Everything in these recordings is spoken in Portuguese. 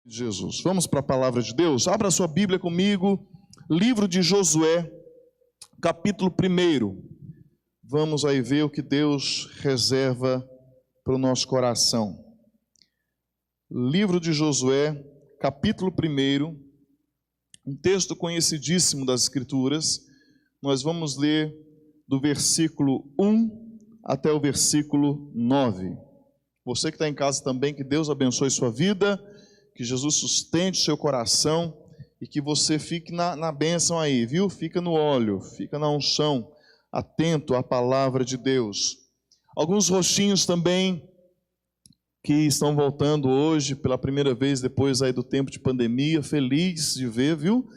Jesus. Vamos para a palavra de Deus? Abra sua Bíblia comigo, livro de Josué, capítulo 1. Vamos aí ver o que Deus reserva para o nosso coração. Livro de Josué, capítulo 1, um texto conhecidíssimo das Escrituras. Nós vamos ler do versículo 1 até o versículo 9. Você que está em casa também, que Deus abençoe sua vida, que Jesus sustente o seu coração e que você fique na bênção aí, viu? Fica no óleo, fica na unção, atento à palavra de Deus. Alguns rostinhos também que estão voltando hoje pela primeira vez depois aí do tempo de pandemia, feliz de ver, viu?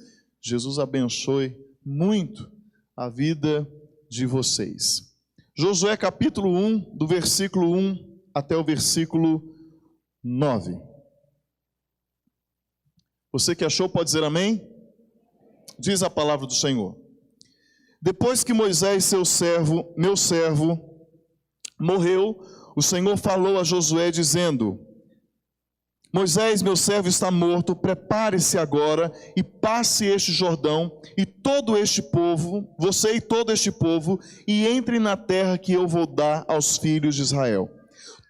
Jesus abençoe muito a vida de vocês. Josué capítulo 1, do versículo 1 até o versículo 9. Você que achou pode dizer amém? Diz a palavra do Senhor. Depois que Moisés, meu servo, morreu, o Senhor falou a Josué dizendo: Moisés, meu servo, está morto, prepare-se agora e passe este Jordão e todo este povo, você e todo este povo, e entre na terra que eu vou dar aos filhos de Israel.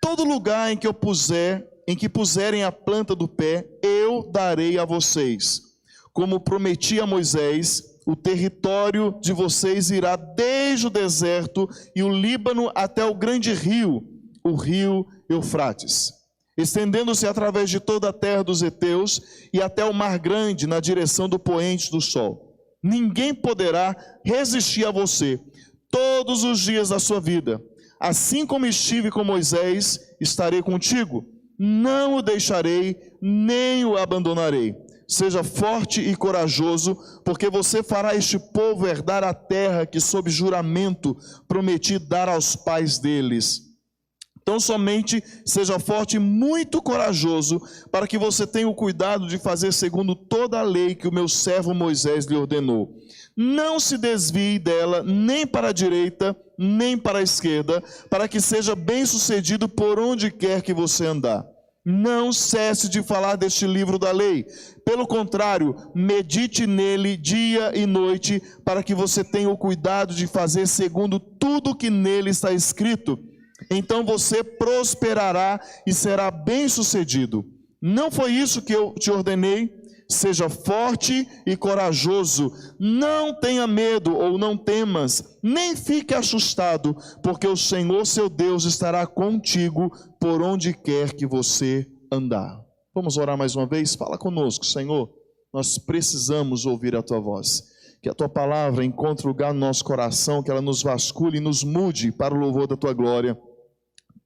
Todo lugar em que puserem a planta do pé, eu darei a vocês. Como prometi a Moisés, o território de vocês irá desde o deserto e o Líbano até o grande rio, o rio Eufrates, estendendo-se através de toda a terra dos heteus e até o mar grande na direção do poente do sol. Ninguém poderá resistir a você todos os dias da sua vida. Assim como estive com Moisés, estarei contigo. Não o deixarei, nem o abandonarei. Seja forte e corajoso, porque você fará este povo herdar a terra que, sob juramento, prometi dar aos pais deles. Então somente seja forte e muito corajoso, para que você tenha o cuidado de fazer segundo toda a lei que o meu servo Moisés lhe ordenou. Não se desvie dela, nem para a direita, nem para a esquerda, para que seja bem-sucedido por onde quer que você andar. Não cesse de falar deste livro da lei. Pelo contrário, medite nele dia e noite, para que você tenha o cuidado de fazer segundo tudo que nele está escrito. Então você prosperará e será bem-sucedido. Não foi isso que eu te ordenei? Seja forte e corajoso, não tenha medo ou não temas, nem fique assustado, porque o Senhor seu Deus estará contigo por onde quer que você andar. Vamos orar mais uma vez? Fala conosco, Senhor, nós precisamos ouvir a tua voz. Que a tua palavra encontre lugar no nosso coração, que ela nos vasculhe e nos mude para o louvor da tua glória.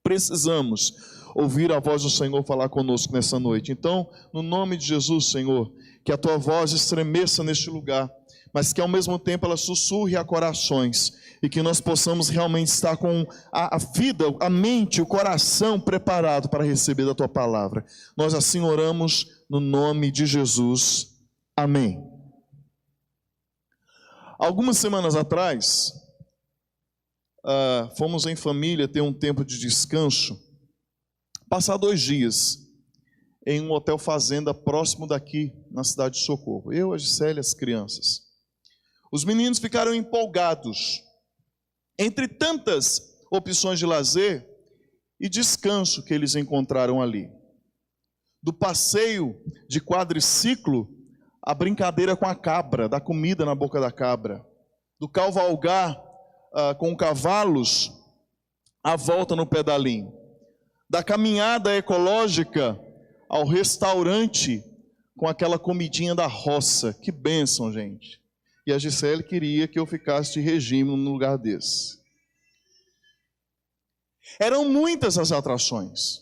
Precisamos ouvir a voz do Senhor falar conosco nessa noite. Então, no nome de Jesus, Senhor, que a tua voz estremeça neste lugar, mas que ao mesmo tempo ela sussurre a corações, e que nós possamos realmente estar com a vida, a mente, o coração preparado para receber da tua palavra. Nós assim oramos no nome de Jesus. Amém. Algumas semanas atrás, fomos em família ter um tempo de descanso, passar 2 dias em um hotel fazenda próximo daqui, na cidade de Socorro. Eu, a Gisele e as crianças. Os meninos ficaram empolgados. Entre tantas opções de lazer e descanso que eles encontraram ali. Do passeio de quadriciclo, a brincadeira com a cabra, da comida na boca da cabra. Do cavalgar com cavalos, a volta no pedalinho. Da caminhada ecológica ao restaurante com aquela comidinha da roça. Que bênção, gente. E a Gisele queria que eu ficasse de regime num lugar desse. Eram muitas as atrações,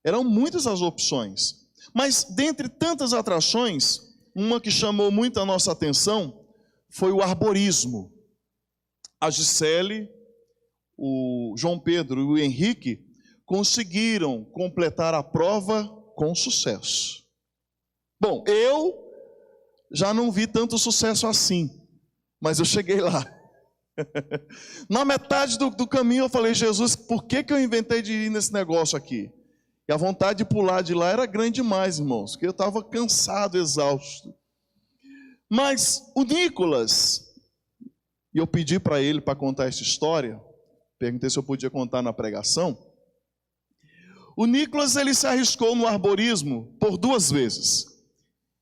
eram muitas as opções, mas dentre tantas atrações, uma que chamou muito a nossa atenção foi o arborismo. A Gisele, o João Pedro e o Henrique conseguiram completar a prova com sucesso. Bom, eu já não vi tanto sucesso assim, mas eu cheguei lá. Na metade do caminho eu falei: Jesus, por que eu inventei de ir nesse negócio aqui? E a vontade de pular de lá era grande demais, irmãos, porque eu estava cansado, exausto. Mas o Nicolas, e eu pedi para ele para contar essa história, perguntei se eu podia contar na pregação. O Nicolas, ele se arriscou no arborismo por 2 vezes.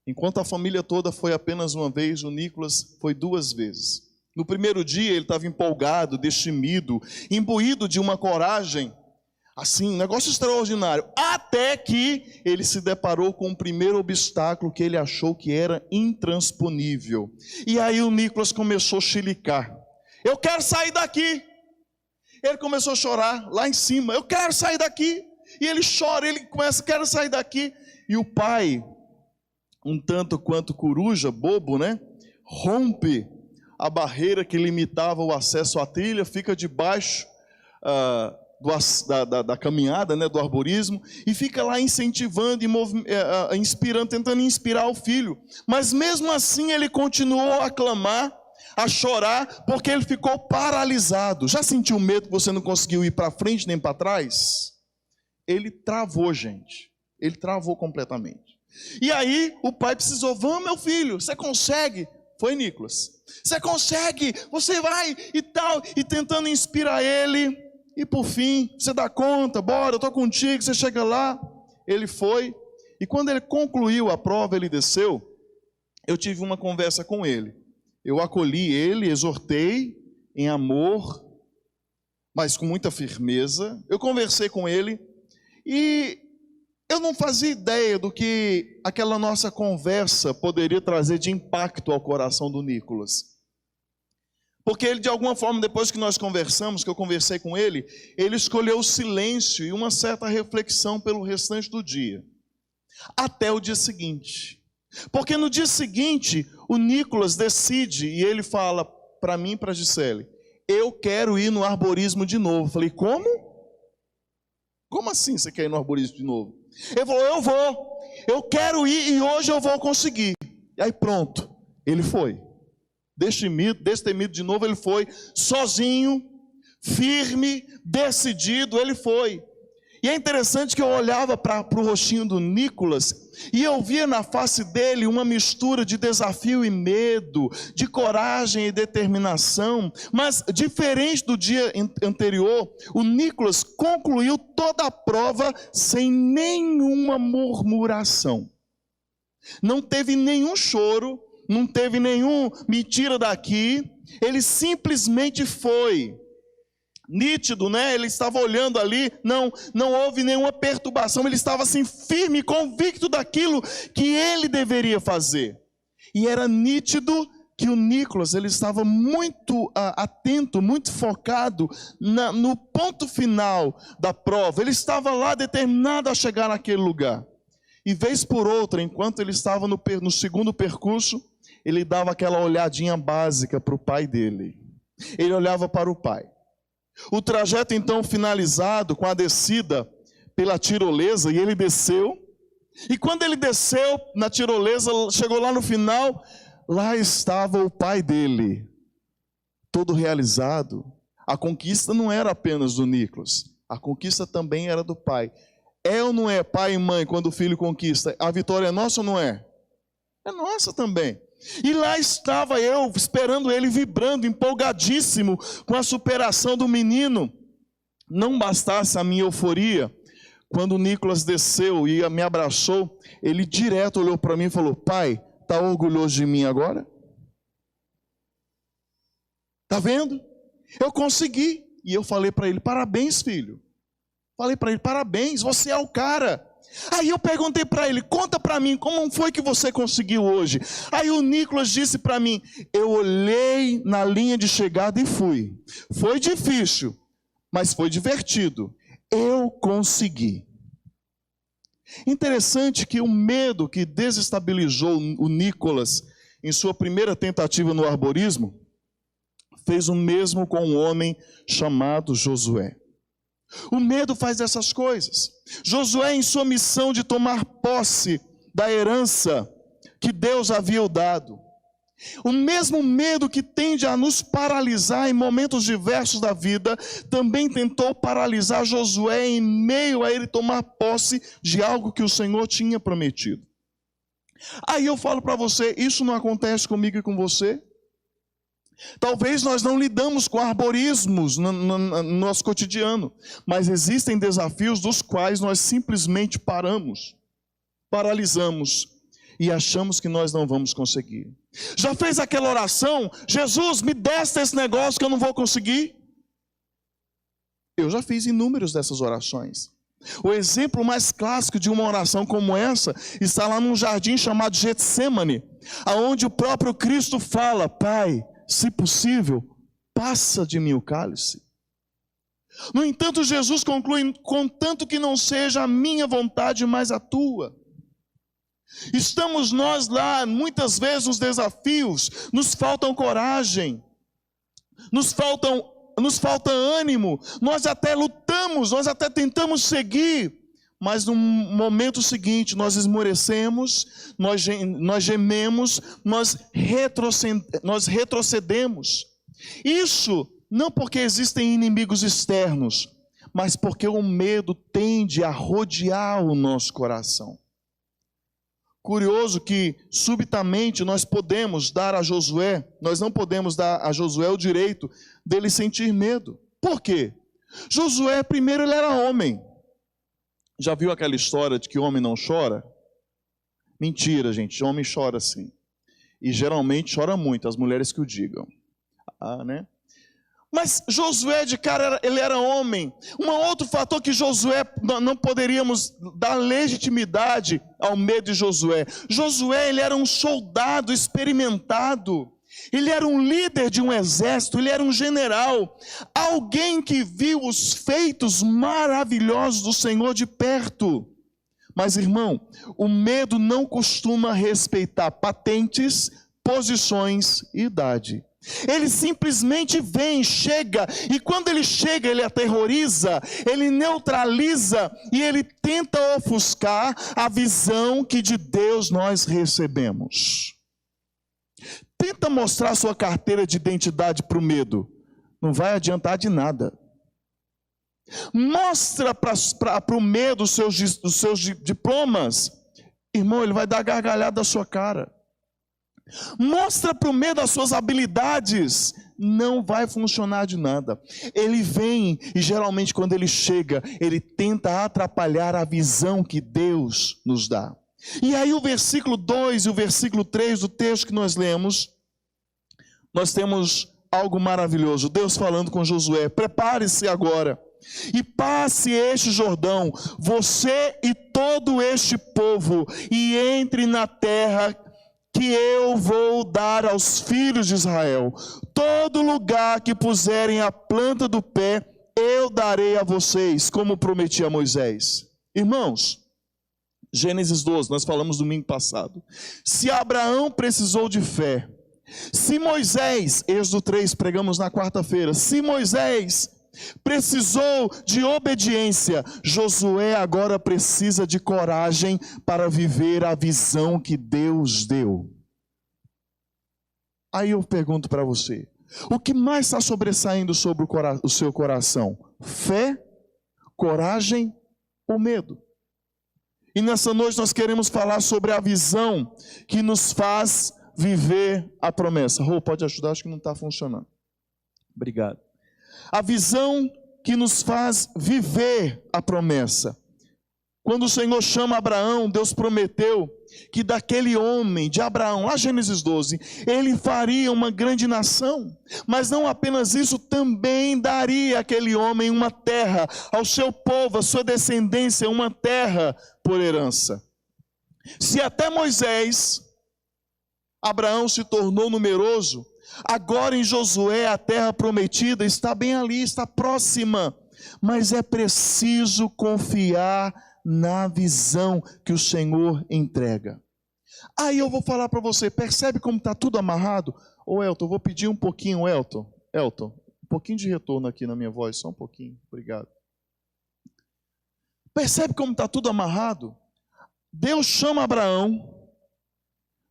Enquanto a família toda foi apenas uma vez, o Nicolas foi 2 vezes. No primeiro dia ele estava empolgado, destemido, imbuído de uma coragem, assim, um negócio extraordinário. Até que ele se deparou com o primeiro obstáculo que ele achou que era intransponível. E aí o Nicolas começou a chilicar. Eu quero sair daqui. Ele começou a chorar lá em cima. Eu quero sair daqui. E ele chora, ele começa, quero sair daqui. E o pai, um tanto quanto coruja, bobo, né? Rompe a barreira que limitava o acesso à trilha, fica debaixo da caminhada, né, do arborismo, e fica lá incentivando e inspirando, tentando inspirar o filho. Mas mesmo assim ele continuou a clamar, a chorar, porque ele ficou paralisado. Já sentiu medo que você não conseguiu ir para frente nem para trás? Ele travou, gente. Ele travou completamente. E aí o pai precisou, vamos meu filho, você consegue? Foi Nicolas. Você consegue, você vai e tal, e tentando inspirar ele, e por fim, você dá conta, bora, eu estou contigo, você chega lá. Ele foi, e quando ele concluiu a prova, ele desceu, eu tive uma conversa com ele. Eu acolhi ele, exortei em amor, mas com muita firmeza. Eu conversei com ele, e eu não fazia ideia do que aquela nossa conversa poderia trazer de impacto ao coração do Nicolas. Porque ele, de alguma forma, depois que nós conversamos, que eu conversei com ele escolheu o silêncio e uma certa reflexão pelo restante do dia. Até o dia seguinte. Porque no dia seguinte, o Nicolas decide e ele fala para mim e para a Gisele, eu quero ir no arborismo de novo. Eu falei, como? Como assim você quer ir no arborismo de novo? Ele falou, eu vou, eu quero ir e hoje eu vou conseguir. E aí pronto, ele foi. Destemido de novo, ele foi, sozinho, firme, decidido, ele foi. E é interessante que eu olhava para o rostinho do Nicolas e eu via na face dele uma mistura de desafio e medo, de coragem e determinação. Mas diferente do dia anterior, o Nicolas concluiu toda a prova sem nenhuma murmuração. Não teve nenhum choro, não teve nenhum me tira daqui, ele simplesmente foi. Nítido, né? Ele estava olhando ali, não houve nenhuma perturbação, ele estava assim firme, convicto daquilo que ele deveria fazer. E era nítido que o Nicolas, ele estava muito atento, muito focado no ponto final da prova. Ele estava lá determinado a chegar naquele lugar. E vez por outra, enquanto ele estava no segundo percurso, ele dava aquela olhadinha básica para o pai dele. Ele olhava para o pai. O trajeto então finalizado com a descida pela tirolesa, e ele desceu. E quando ele desceu na tirolesa, chegou lá no final, lá estava o pai dele, todo realizado. A conquista não era apenas do Nicolas, a conquista também era do pai. É ou não é pai e mãe quando o filho conquista? A vitória é nossa ou não é? É nossa também. E lá estava eu, esperando ele, vibrando, empolgadíssimo com a superação do menino. Não bastasse a minha euforia, quando o Nicolas desceu e me abraçou, ele direto olhou para mim e falou, pai, está orgulhoso de mim agora? Está vendo? Eu consegui. E eu falei para ele, parabéns filho. Falei para ele, parabéns, você é o cara. Aí eu perguntei para ele, conta para mim, como foi que você conseguiu hoje? Aí o Nicolas disse para mim, eu olhei na linha de chegada e fui. Foi difícil, mas foi divertido. Eu consegui. Interessante que o medo que desestabilizou o Nicolas em sua primeira tentativa no arborismo, fez o mesmo com um homem chamado Josué. O medo faz essas coisas. Josué, em sua missão de tomar posse da herança que Deus havia dado, O mesmo medo que tende a nos paralisar em momentos diversos da vida, também tentou paralisar Josué em meio a ele tomar posse de algo que o Senhor tinha prometido. Aí eu falo para você, isso não acontece comigo e com você? Talvez nós não lidamos com arborismos no nosso cotidiano, mas existem desafios dos quais nós simplesmente paralisamos e achamos que nós não vamos conseguir. Já fez aquela oração, Jesus, me desta esse negócio que eu não vou conseguir? Eu já fiz inúmeras dessas orações. O exemplo mais clássico de uma oração como essa está lá num jardim chamado Getsemane, aonde o próprio Cristo fala, Pai, se possível, passa de mim o cálice. No entanto, Jesus conclui, contanto que não seja a minha vontade, mas a tua. Estamos nós lá, muitas vezes nos desafios, nos faltam coragem, nos falta ânimo, nós até lutamos, nós até tentamos seguir, mas no momento seguinte nós esmorecemos, nós gememos, nós retrocedemos. Isso não porque existem inimigos externos, mas porque o medo tende a rodear o nosso coração. Curioso que subitamente nós não podemos dar a Josué o direito dele sentir medo. Por quê? Josué, primeiro, ele era homem. Já viu aquela história de que homem não chora? Mentira, gente, homem chora sim. E geralmente chora muito, as mulheres que o digam. Né? Mas Josué, de cara, ele era homem. Um outro fator que Josué, não poderíamos dar legitimidade ao medo de Josué. Josué, ele era um soldado experimentado. Ele era um líder de um exército, ele era um general. Alguém que viu os feitos maravilhosos do Senhor de perto. Mas, irmão, o medo não costuma respeitar patentes, posições e idade. Ele simplesmente vem, chega, e quando ele chega, ele aterroriza, ele neutraliza e ele tenta ofuscar a visão que de Deus nós recebemos. Tenta mostrar sua carteira de identidade para o medo, não vai adiantar de nada. Mostra para o medo os seus diplomas, irmão, ele vai dar gargalhada da sua cara. Mostra para o medo as suas habilidades, não vai funcionar de nada. Ele vem e geralmente quando ele chega, ele tenta atrapalhar a visão que Deus nos dá. E aí o versículo 2 e o versículo 3 do texto que nós lemos, nós temos algo maravilhoso. Deus falando com Josué, prepare-se agora e passe este Jordão, você e todo este povo, e entre na terra que eu vou dar aos filhos de Israel. Todo lugar que puserem a planta do pé, eu darei a vocês, como prometi a Moisés. Irmãos, Gênesis 12, nós falamos domingo passado. Se Abraão precisou de fé, se Moisés, Êxodo 3, pregamos na quarta-feira, se Moisés precisou de obediência, Josué agora precisa de coragem para viver a visão que Deus deu. Aí eu pergunto para você, o que mais está sobressaindo sobre o seu coração? Fé, coragem ou medo? E nessa noite nós queremos falar sobre a visão que nos faz viver a promessa. Rô, pode ajudar? Acho que não está funcionando. Obrigado. A visão que nos faz viver a promessa. Quando o Senhor chama Abraão, Deus prometeu que daquele homem, de Abraão, lá Gênesis 12, ele faria uma grande nação. Mas não apenas isso, também daria àquele homem uma terra, ao seu povo, à sua descendência, uma terra por herança. Se até Moisés, Abraão se tornou numeroso, agora em Josué a terra prometida está bem ali, está próxima, mas é preciso confiar na visão que o Senhor entrega. Aí eu vou falar para você, percebe como está tudo amarrado? Ô Elton, vou pedir um pouquinho, Elton, um pouquinho de retorno aqui na minha voz, só um pouquinho, obrigado. Percebe como está tudo amarrado? Deus chama Abraão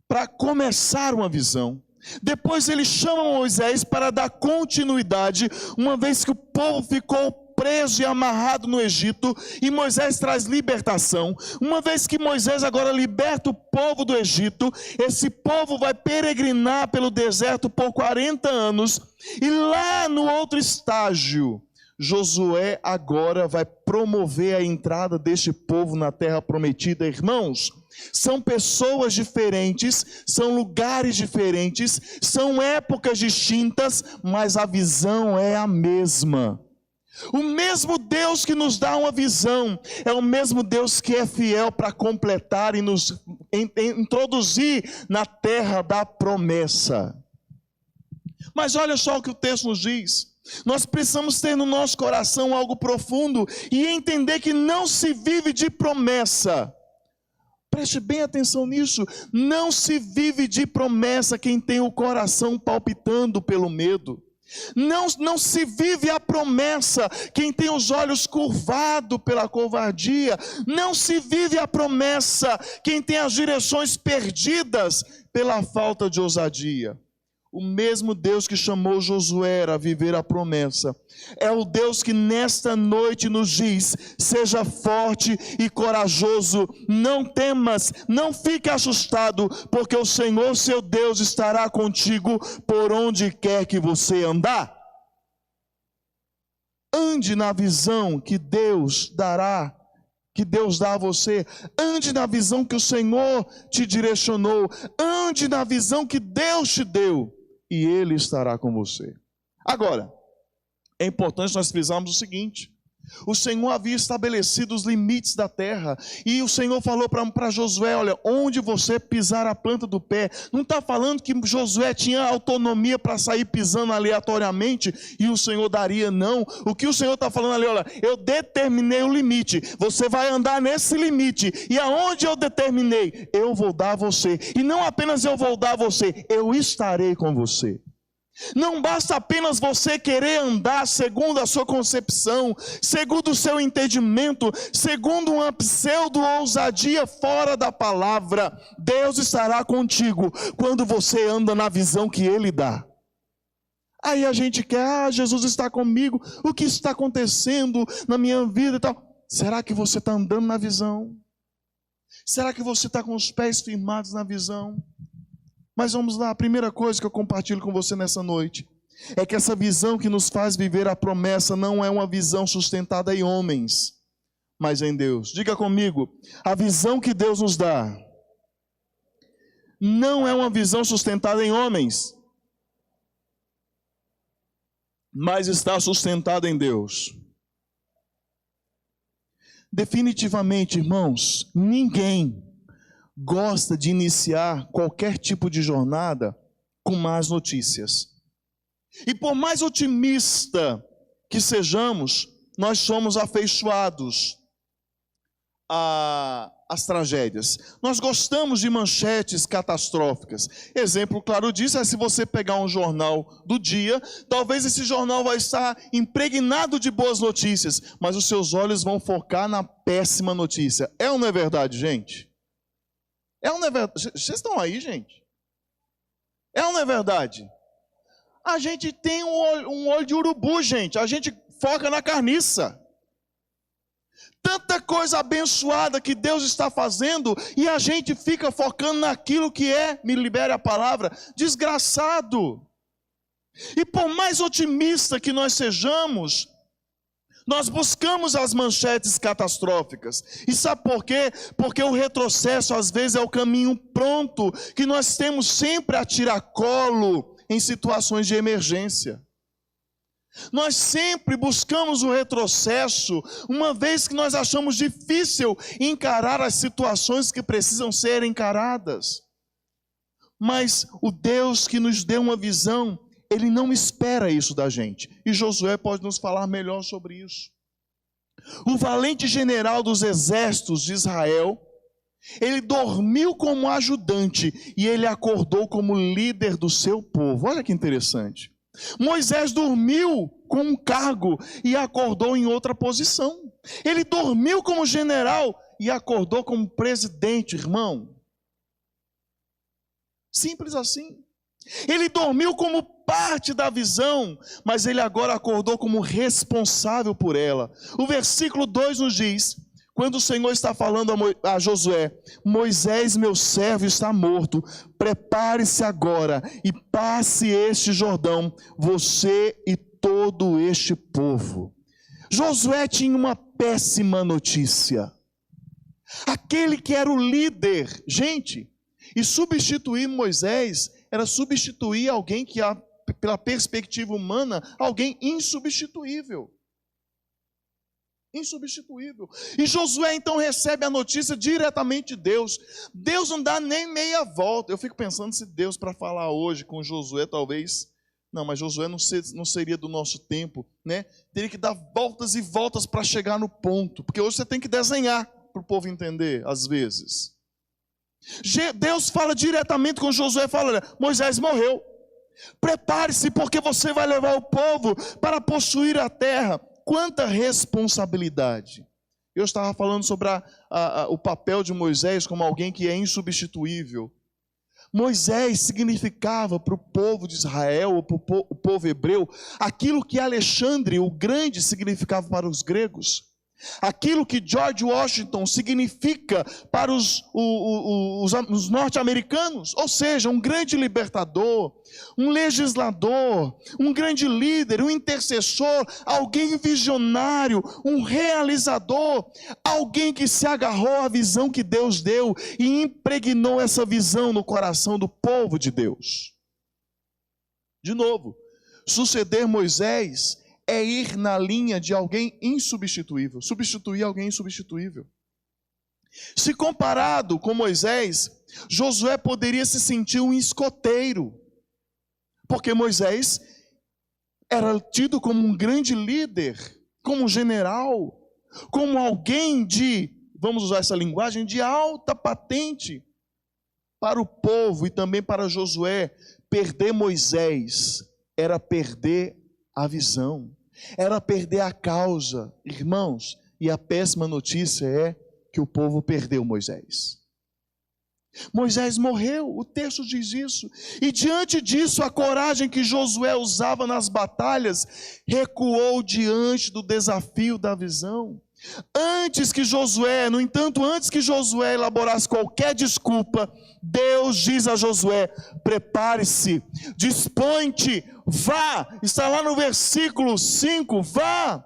para começar uma visão. Depois ele chama Moisés para dar continuidade, uma vez que o povo ficou preso e amarrado no Egito, e Moisés traz libertação. Uma vez que Moisés agora liberta o povo do Egito, esse povo vai peregrinar pelo deserto por 40 anos, e lá no outro estágio, Josué agora vai promover a entrada deste povo na terra prometida. Irmãos, são pessoas diferentes, são lugares diferentes, são épocas distintas, mas a visão é a mesma. O mesmo Deus que nos dá uma visão, é o mesmo Deus que é fiel para completar e nos introduzir na terra da promessa. Mas olha só o que o texto nos diz. Nós precisamos ter no nosso coração algo profundo e entender que não se vive de promessa. Preste bem atenção nisso. Não se vive de promessa quem tem o coração palpitando pelo medo. Não se vive a promessa quem tem os olhos curvados pela covardia. Não se vive a promessa quem tem as direções perdidas pela falta de ousadia. O mesmo Deus que chamou Josué a viver a promessa, é o Deus que nesta noite nos diz: seja forte e corajoso, não temas, não fique assustado, porque o Senhor seu Deus estará contigo por onde quer que você andar. Ande na visão que Deus dará, que Deus dá a você. Ande na visão que o Senhor te direcionou, ande na visão que Deus te deu, e Ele estará com você. Agora, é importante nós frisarmos o seguinte: o Senhor havia estabelecido os limites da terra, e o Senhor falou para Josué: olha, onde você pisar a planta do pé. Não está falando que Josué tinha autonomia para sair pisando aleatoriamente e o Senhor daria, não. O que o Senhor está falando ali: olha, eu determinei o limite, você vai andar nesse limite, e aonde eu determinei, eu vou dar a você. E não apenas eu vou dar a você, eu estarei com você. Não basta apenas você querer andar segundo a sua concepção, segundo o seu entendimento, segundo uma pseudo-ousadia fora da palavra. Deus estará contigo quando você anda na visão que Ele dá. Aí a gente quer: Jesus está comigo, o que está acontecendo na minha vida e tal. Será que você está andando na visão? Será que você está com os pés firmados na visão? Mas vamos lá, a primeira coisa que eu compartilho com você nessa noite é que essa visão que nos faz viver a promessa não é uma visão sustentada em homens, mas em Deus. Diga comigo: a visão que Deus nos dá não é uma visão sustentada em homens, mas está sustentada em Deus. Definitivamente, irmãos, ninguém gosta de iniciar qualquer tipo de jornada com más notícias. E por mais otimista que sejamos, nós somos afeiçoados às tragédias. Nós gostamos de manchetes catastróficas. Exemplo claro disso é se você pegar um jornal do dia, talvez esse jornal vai estar impregnado de boas notícias, mas os seus olhos vão focar na péssima notícia. É ou não é verdade, gente? É ou não é verdade? Vocês estão aí, gente? É ou não é verdade? A gente tem um olho de urubu, gente. A gente foca na carniça. Tanta coisa abençoada que Deus está fazendo, e a gente fica focando naquilo que é, me libere a palavra, desgraçado. E por mais otimista que nós sejamos, nós buscamos as manchetes catastróficas. E sabe por quê? Porque o retrocesso às vezes é o caminho pronto que nós temos sempre a tiracolo em situações de emergência. Nós sempre buscamos o retrocesso, uma vez que nós achamos difícil encarar as situações que precisam ser encaradas. Mas o Deus que nos deu uma visão, Ele não espera isso da gente. E Josué pode nos falar melhor sobre isso. O valente general dos exércitos de Israel, ele dormiu como ajudante e ele acordou como líder do seu povo. Olha que interessante. Moisés dormiu com um cargo e acordou em outra posição. Ele dormiu como general e acordou como presidente, irmão. Simples assim. Ele dormiu como parte da visão, mas ele agora acordou como responsável por ela. O versículo 2 nos diz, quando o Senhor está falando a Josué: Moisés, meu servo, está morto, prepare-se agora e passe este Jordão, você e todo este povo. Josué tinha uma péssima notícia. Aquele que era o líder, gente, e substituir Moisés era substituir alguém que, pela perspectiva humana, alguém insubstituível. Insubstituível. E Josué então recebe a notícia diretamente de Deus. Deus não dá nem meia volta. Eu fico pensando se Deus, para falar hoje com Josué, talvez... Não, mas Josué não seria do nosso tempo, né? Teria que dar voltas e voltas para chegar no ponto. Porque hoje você tem que desenhar para o povo entender, às vezes. Deus fala diretamente com Josué, fala: olha, Moisés morreu, prepare-se porque você vai levar o povo para possuir a terra. Quanta responsabilidade. Eu estava falando sobre o papel de Moisés como alguém que é insubstituível. Moisés significava para o povo de Israel, ou para o povo hebreu, aquilo que Alexandre o Grande significava para os gregos. Aquilo que George Washington significa para os norte-americanos, ou seja, um grande libertador, um legislador, um grande líder, um intercessor, alguém visionário, um realizador, alguém que se agarrou à visão que Deus deu e impregnou essa visão no coração do povo de Deus. De novo, suceder Moisés é ir na linha de alguém insubstituível, substituir alguém insubstituível. Se comparado com Moisés, Josué poderia se sentir um escoteiro, porque Moisés era tido como um grande líder, como um general, como alguém de, vamos usar essa linguagem, de alta patente. Para o povo e também para Josué, perder Moisés era perder a visão, era perder a causa, irmãos. E a péssima notícia é que o povo perdeu Moisés. Moisés morreu, o texto diz isso. E diante disso, a coragem que Josué usava nas batalhas recuou diante do desafio da visão. Antes que Josué elaborasse qualquer desculpa, Deus diz a Josué: prepare-se, dispõe-te, vá. Está lá no versículo 5, vá.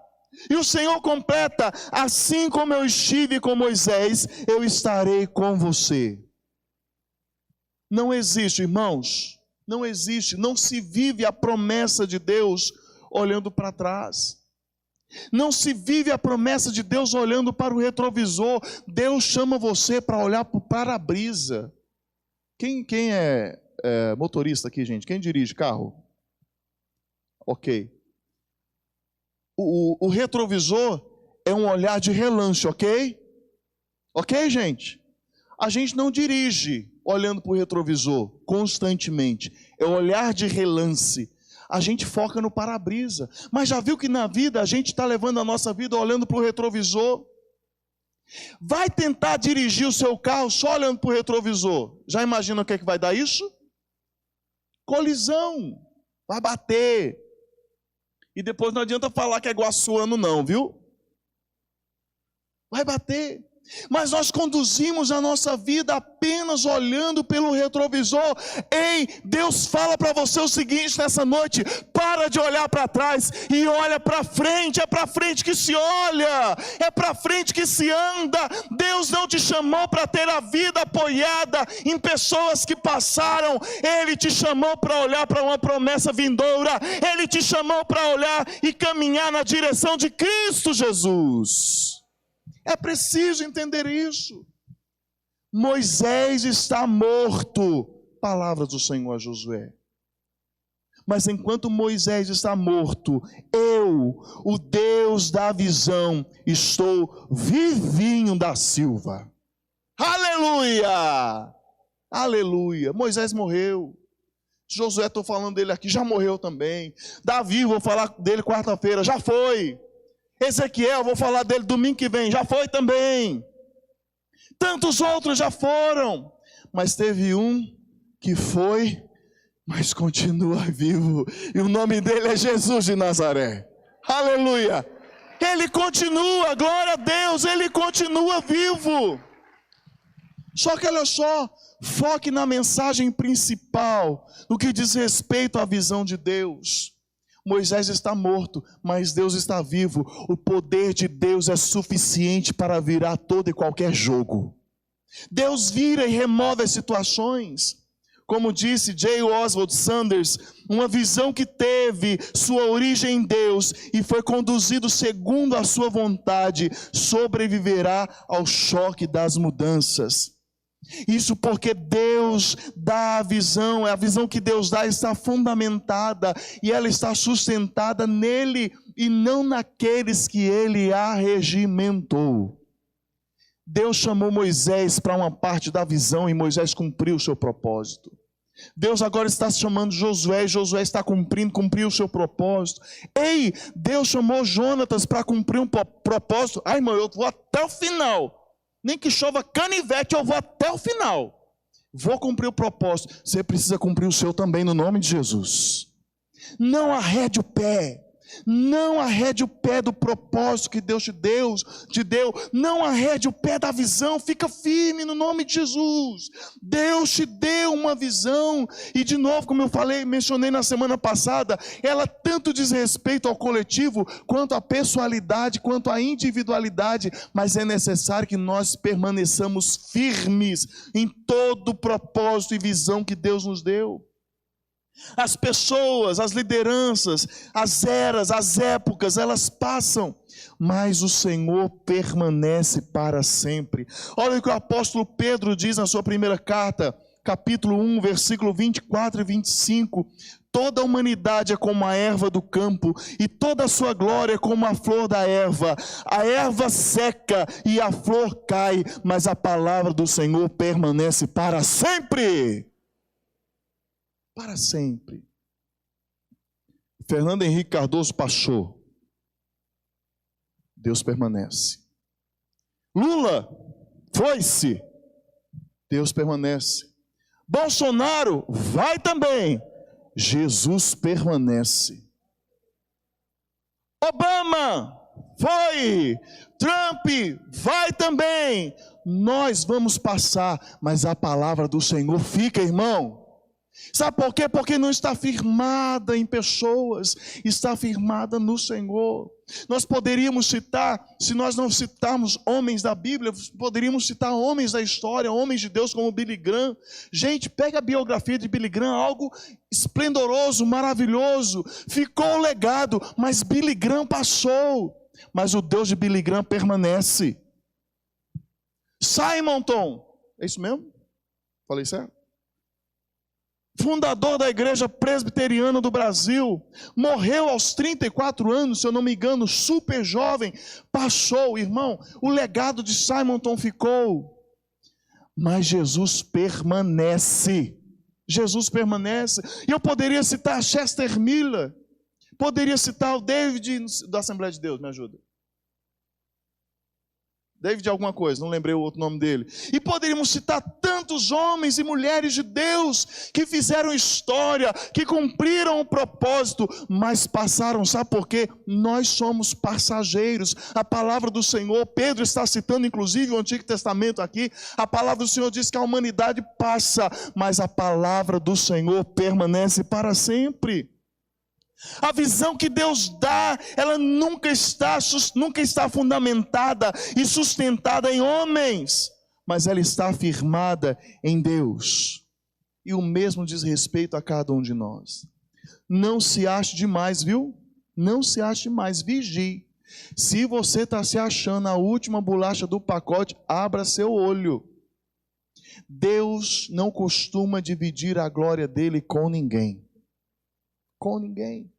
E o Senhor completa: assim como eu estive com Moisés, eu estarei com você. Não existe, irmãos, não existe, não se vive a promessa de Deus olhando para trás. Não se vive a promessa de Deus olhando para o retrovisor. Deus chama você para olhar para o para-brisa. Quem é motorista aqui, gente? Quem dirige carro? Ok. O retrovisor é um olhar de relance, ok? Ok, gente? A gente não dirige olhando para o retrovisor constantemente. É olhar de relance. A gente foca no para-brisa. Mas já viu que na vida a gente está levando a nossa vida olhando para o retrovisor? Vai tentar dirigir o seu carro só olhando para o retrovisor. Já imagina o que é que vai dar isso? Colisão. Vai bater. E depois não adianta falar que é guaçuano não, viu? Vai bater. Mas nós conduzimos a nossa vida apenas olhando pelo retrovisor. Ei, Deus fala para você o seguinte nessa noite: para de olhar para trás e olha para frente. É para frente que se olha, é para frente que se anda. Deus não te chamou para ter a vida apoiada em pessoas que passaram. Ele te chamou para olhar para uma promessa vindoura. Ele te chamou para olhar e caminhar na direção de Cristo Jesus. É preciso entender isso. Moisés está morto, palavra do Senhor a Josué. Mas enquanto Moisés está morto, eu, o Deus da visão, estou vivinho da Silva. Aleluia! Aleluia! Moisés morreu. Josué, estou falando dele aqui, já morreu também. Davi, vou falar dele quarta-feira, já foi. Ezequiel, vou falar dele domingo que vem, já foi também. Tantos outros já foram. Mas teve um que foi mas continua vivo. E o nome dele é Jesus de Nazaré. Aleluia! Ele continua, glória a Deus, ele continua vivo. Só que olha só, foque na mensagem principal, no que diz respeito à visão de Deus. Moisés está morto, mas Deus está vivo. O poder de Deus é suficiente para virar todo e qualquer jogo. Deus vira e remove as situações. Como disse J. Oswald Sanders, uma visão que teve sua origem em Deus e foi conduzido segundo a sua vontade, sobreviverá ao choque das mudanças. Isso porque Deus dá a visão que Deus dá está fundamentada e ela está sustentada nele e não naqueles que ele arregimentou. Deus chamou Moisés para uma parte da visão e Moisés cumpriu o seu propósito. Deus agora está chamando Josué e Josué está cumpriu o seu propósito. Ei, Deus chamou Jonatas para cumprir um propósito. Ai, irmão, eu vou até o final. Nem que chova canivete, eu vou até o final. Vou cumprir o propósito. Você precisa cumprir o seu também no nome de Jesus. Não arrede o pé. Não arrede o pé do propósito que Deus te deu. Não arrede o pé da visão. Fica firme no nome de Jesus. Deus te deu uma visão. E de novo, como eu mencionei na semana passada, ela tanto diz respeito ao coletivo, quanto à pessoalidade, quanto à individualidade. Mas é necessário que nós permaneçamos firmes em todo o propósito e visão que Deus nos deu. As pessoas, as lideranças, as eras, as épocas, elas passam, mas o Senhor permanece para sempre. Olha o que o apóstolo Pedro diz na sua primeira carta, capítulo 1, versículo 24 e 25. Toda a humanidade é como a erva do campo, e toda a sua glória é como a flor da erva. A erva seca e a flor cai, mas a palavra do Senhor permanece para sempre. Para sempre. Fernando Henrique Cardoso passou. Deus permanece. Lula foi-se. Deus permanece. Bolsonaro vai também. Jesus permanece. Obama foi. Trump vai também. Nós vamos passar, mas a palavra do Senhor fica, irmão. Sabe por quê? Porque não está firmada em pessoas, está firmada no Senhor. Nós poderíamos citar, se nós não citarmos homens da Bíblia, poderíamos citar homens da história, homens de Deus como Billy Graham. Gente, pega a biografia de Billy Graham, algo esplendoroso, maravilhoso. Ficou o legado, mas Billy Graham passou. Mas o Deus de Billy Graham permanece. Simonton, é isso mesmo? Falei certo? Fundador da Igreja Presbiteriana do Brasil, morreu aos 34 anos, se eu não me engano, super jovem, passou, irmão, o legado de Simonton ficou, mas Jesus permanece, e eu poderia citar Chester Miller, poderia citar o David da Assembleia de Deus, me ajuda. David alguma coisa, não lembrei o outro nome dele. E poderíamos citar tantos homens e mulheres de Deus que fizeram história, que cumpriram o propósito, mas passaram, sabe por quê? Nós somos passageiros. A palavra do Senhor, Pedro está citando inclusive o Antigo Testamento aqui, a palavra do Senhor diz que a humanidade passa, mas a palavra do Senhor permanece para sempre. A visão que Deus dá, ela nunca está fundamentada e sustentada em homens, mas ela está firmada em Deus. E o mesmo diz respeito a cada um de nós. Não se ache demais, viu? Não se ache demais, vigie. Se você está se achando a última bolacha do pacote, abra seu olho. Deus não costuma dividir a glória dele com ninguém. Com ninguém.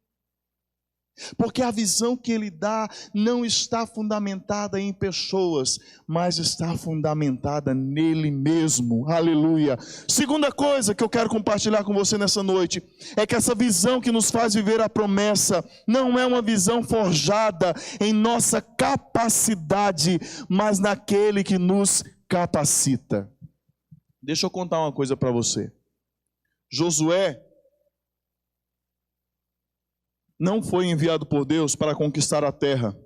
Porque a visão que ele dá não está fundamentada em pessoas, mas está fundamentada nele mesmo. Aleluia. Segunda coisa que eu quero compartilhar com você nessa noite é que essa visão que nos faz viver a promessa não é uma visão forjada em nossa capacidade, mas naquele que nos capacita. Deixa eu contar uma coisa para você. Josué não foi enviado por Deus para conquistar a terra.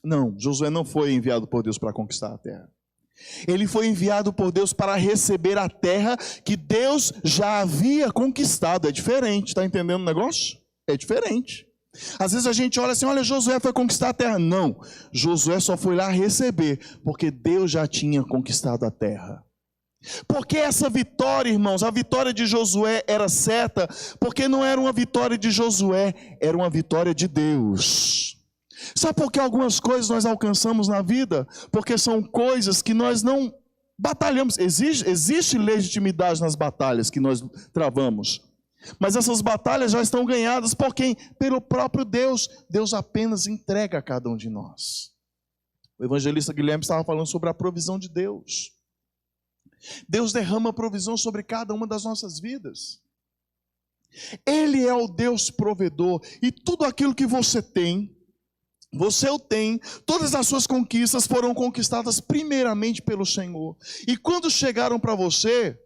Não, Josué não foi enviado por Deus para conquistar a terra. Ele foi enviado por Deus para receber a terra que Deus já havia conquistado. É diferente, está entendendo o negócio? É diferente. Às vezes a gente olha assim, olha, Josué foi conquistar a terra. Não, Josué só foi lá receber, porque Deus já tinha conquistado a terra. Porque essa vitória, irmãos, a vitória de Josué era certa, porque não era uma vitória de Josué, era uma vitória de Deus. Sabe por que algumas coisas nós alcançamos na vida? Porque são coisas que nós não batalhamos. Existe legitimidade nas batalhas que nós travamos. Mas essas batalhas já estão ganhadas por quem? Pelo próprio Deus. Deus apenas entrega a cada um de nós. O evangelista Guilherme estava falando sobre a provisão de Deus. Deus derrama provisão sobre cada uma das nossas vidas. Ele é o Deus provedor. E tudo aquilo que você tem, você o tem, todas as suas conquistas foram conquistadas primeiramente pelo Senhor. E quando chegaram para você,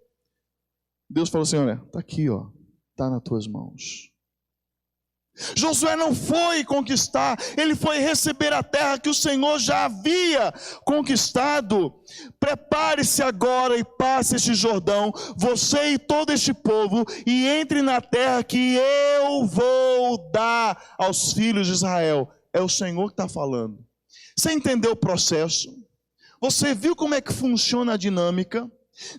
Deus falou assim, olha, está aqui, ó, está nas tuas mãos. Josué não foi conquistar, ele foi receber a terra que o Senhor já havia conquistado. Prepare-se agora e passe este Jordão, você e todo este povo, e entre na terra que eu vou dar aos filhos de Israel. É o Senhor que está falando. Você entendeu o processo? Você viu como é que funciona a dinâmica?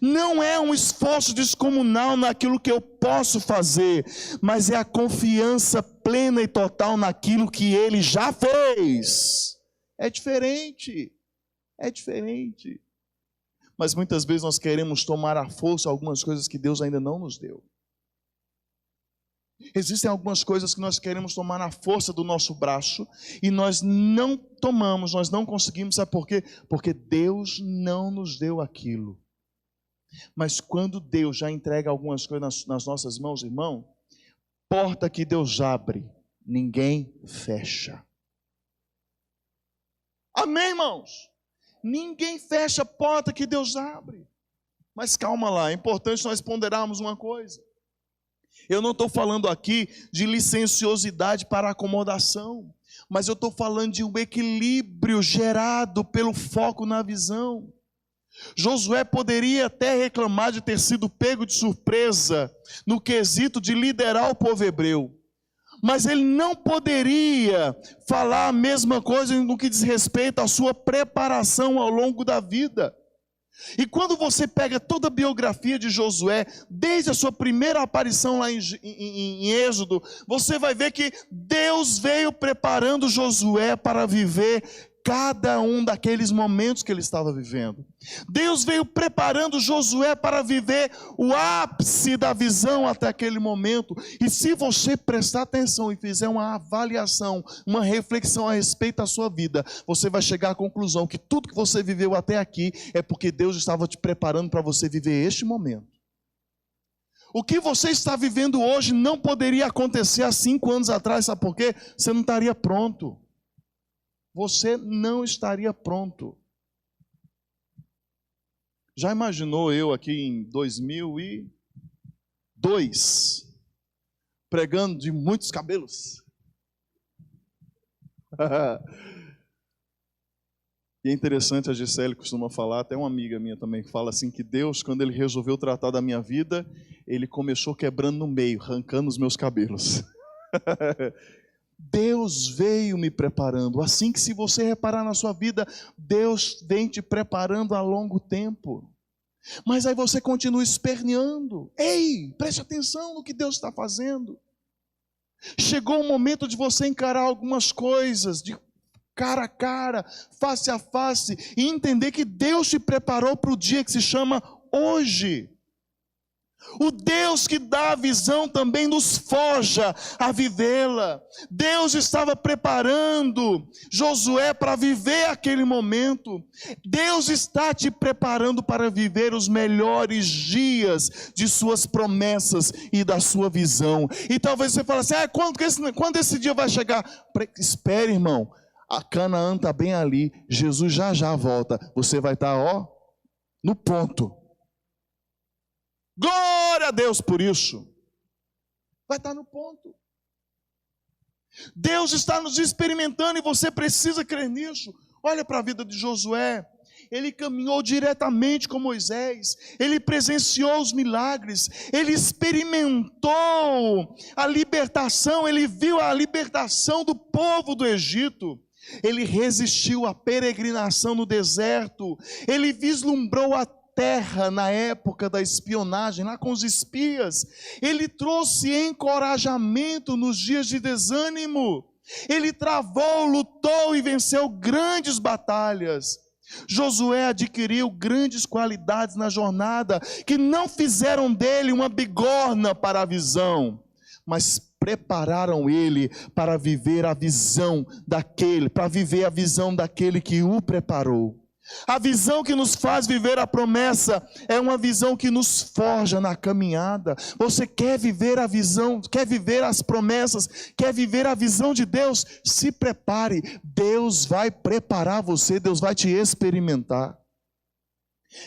Não é um esforço descomunal naquilo que eu posso fazer, mas é a confiança plena e total naquilo que Ele já fez. É diferente. É diferente. Mas muitas vezes nós queremos tomar à força algumas coisas que Deus ainda não nos deu. Existem algumas coisas que nós queremos tomar na força do nosso braço e nós não tomamos, nós não conseguimos, sabe por quê? Porque Deus não nos deu aquilo. Mas quando Deus já entrega algumas coisas nas nossas mãos, irmão, porta que Deus abre, ninguém fecha. Amém, irmãos? Ninguém fecha a porta que Deus abre. Mas calma lá, é importante nós ponderarmos uma coisa. Eu não estou falando aqui de licenciosidade para acomodação, mas eu estou falando de um equilíbrio gerado pelo foco na visão. Josué poderia até reclamar de ter sido pego de surpresa no quesito de liderar o povo hebreu, mas ele não poderia falar a mesma coisa no que diz respeito à sua preparação ao longo da vida. E quando você pega toda a biografia de Josué, desde a sua primeira aparição lá em Êxodo, você vai ver que Deus veio preparando Josué para viver cada um daqueles momentos que ele estava vivendo. Deus veio preparando Josué para viver o ápice da visão até aquele momento. E se você prestar atenção e fizer uma avaliação, uma reflexão a respeito da sua vida, você vai chegar à conclusão que tudo que você viveu até aqui é porque Deus estava te preparando para você viver este momento. O que você está vivendo hoje não poderia acontecer há 5 anos atrás, sabe por quê? Você não estaria pronto. Você não estaria pronto. Já imaginou eu aqui em 2002, pregando de muitos cabelos? E é interessante, a Gisele costuma falar, até uma amiga minha também que fala assim, que Deus, quando Ele resolveu tratar da minha vida, Ele começou quebrando no meio, arrancando os meus cabelos. Deus veio me preparando, assim que se você reparar na sua vida, Deus vem te preparando a longo tempo. Mas aí você continua esperneando. Ei, preste atenção no que Deus está fazendo. Chegou o momento de você encarar algumas coisas de cara a cara, face a face, e entender que Deus te preparou para o dia que se chama hoje. O Deus que dá a visão também nos forja a vivê-la. Deus estava preparando Josué para viver aquele momento. Deus está te preparando para viver os melhores dias de suas promessas e da sua visão. E talvez você fale assim, quando esse dia vai chegar? Espere, irmão, a Canaã está bem ali, Jesus já volta, você vai estar, no ponto. Glória a Deus por isso. Vai estar no ponto. Deus está nos experimentando e você precisa crer nisso. Olha para a vida de Josué. Ele caminhou diretamente com Moisés, ele presenciou os milagres, ele experimentou a libertação, ele viu a libertação do povo do Egito. Ele resistiu à peregrinação no deserto, ele vislumbrou a terra na época da espionagem, lá com os espias. Ele trouxe encorajamento nos dias de desânimo. Ele travou, lutou e venceu grandes batalhas. Josué adquiriu grandes qualidades na jornada que não fizeram dele uma bigorna para a visão, mas prepararam ele para viver a visão daquele, para viver a visão daquele que o preparou. A visão que nos faz viver a promessa é uma visão que nos forja na caminhada. Você quer viver a visão, quer viver as promessas, quer viver a visão de Deus? Se prepare, Deus vai preparar você, Deus vai te experimentar.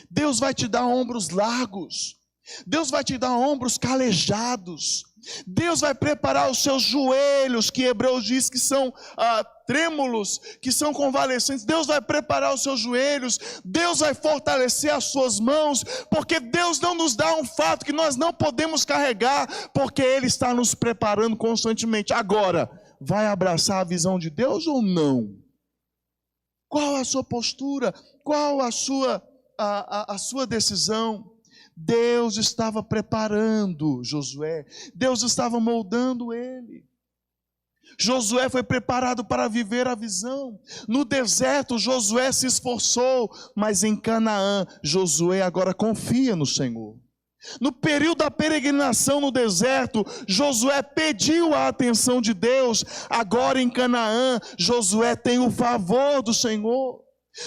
Deus vai te dar ombros largos, Deus vai te dar ombros calejados, Deus vai preparar os seus joelhos, que Hebreus diz que são trêmulos, que são convalescentes. Deus vai preparar os seus joelhos, Deus vai fortalecer as suas mãos, porque Deus não nos dá um fato que nós não podemos carregar, porque Ele está nos preparando constantemente. Agora, vai abraçar a visão de Deus ou não? Qual a sua postura? Qual a sua decisão? Deus estava preparando Josué, Deus estava moldando ele. Josué foi preparado para viver a visão. No deserto, Josué se esforçou, mas em Canaã, Josué agora confia no Senhor. No período da peregrinação no deserto, Josué pediu a atenção de Deus. Agora em Canaã, Josué tem o favor do Senhor.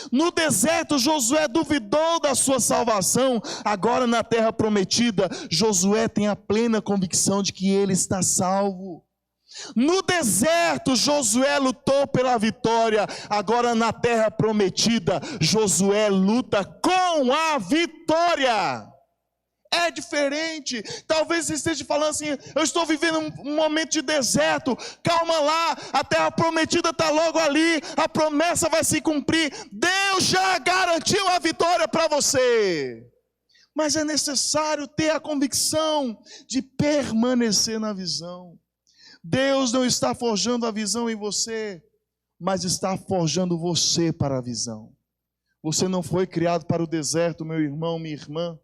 No deserto, Josué duvidou da sua salvação. Agora na terra prometida, Josué tem a plena convicção de que ele está salvo. No deserto, Josué lutou pela vitória. Agora na terra prometida, Josué luta com a vitória. É diferente. Talvez você esteja falando assim: eu estou vivendo um momento de deserto. Calma lá, a terra prometida está logo ali, a promessa vai se cumprir. Deus já garantiu a vitória para você. Mas é necessário ter a convicção de permanecer na visão. Deus não está forjando a visão em você, mas está forjando você para a visão. Você não foi criado para o deserto, meu irmão, minha irmã.